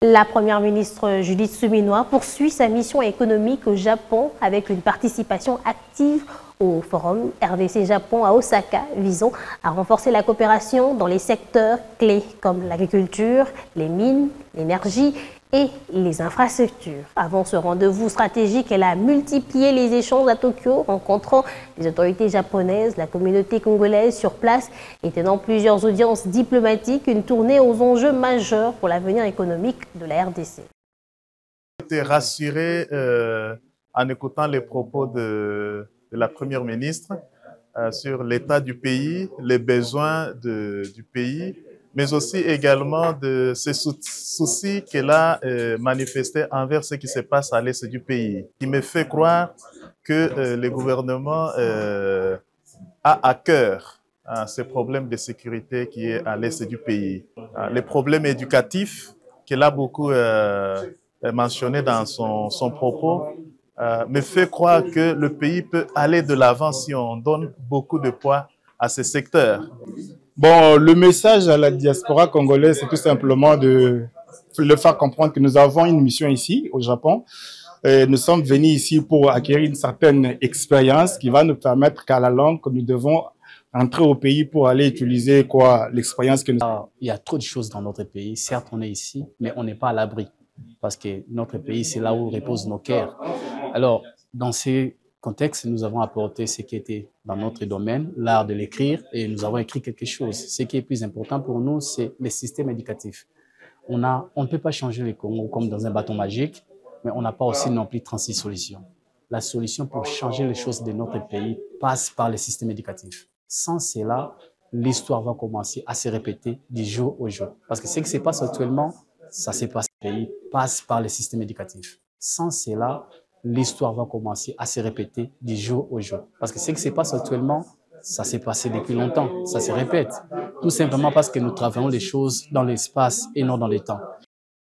La première ministre Judith Suminwa poursuit sa mission économique au Japon avec une participation active au forum RDC-Japon à Osaka, visant à renforcer la coopération dans les secteurs clés comme l'agriculture, les mines, l'énergie et les infrastructures. Avant ce rendez-vous stratégique, elle a multiplié les échanges à Tokyo, rencontrant les autorités japonaises, la communauté congolaise sur place et tenant plusieurs audiences diplomatiques, une tournée aux enjeux majeurs pour l'avenir économique de la RDC. J'étais rassuré en écoutant les propos de la première ministre sur l'état du pays, les besoins du pays, mais aussi également de ces soucis qu'elle a manifestés envers ce qui se passe à l'est du pays, qui me fait croire que le gouvernement a à cœur ces problèmes de sécurité qui est à l'est du pays. Les problèmes éducatifs qu'elle a beaucoup mentionné dans son propos me fait croire que le pays peut aller de l'avant si on donne beaucoup de poids à ces secteurs. Bon, le message à la diaspora congolaise, c'est tout simplement de le faire comprendre que nous avons une mission ici, au Japon. Nous sommes venus ici pour acquérir une certaine expérience qui va nous permettre qu'à la longue, nous devons entrer au pays pour aller utiliser l'expérience que nous avons. Il y a trop de choses dans notre pays. Certes, on est ici, mais on n'est pas à l'abri. Parce que notre pays, c'est là où reposent nos cœurs. Alors, dans ces contextes, nous avons apporté ce qui était dans notre domaine, l'art de l'écrire, et nous avons écrit quelque chose. Ce qui est plus important pour nous, c'est le système éducatif. On ne peut pas changer le Congo comme dans un bâton magique, mais on n'a pas aussi non plus 36 solutions. La solution pour changer les choses de notre pays passe par le système éducatif. Sans cela, l'histoire va commencer à se répéter du jour au jour. Parce que ce qui se passe actuellement, ça se passe au pays, passe par le système éducatif. Sans cela, l'histoire va commencer à se répéter du jour au jour. Parce que ce qui se passe actuellement, ça s'est passé depuis longtemps, ça se répète. Tout simplement parce que nous travaillons les choses dans l'espace et non dans le temps.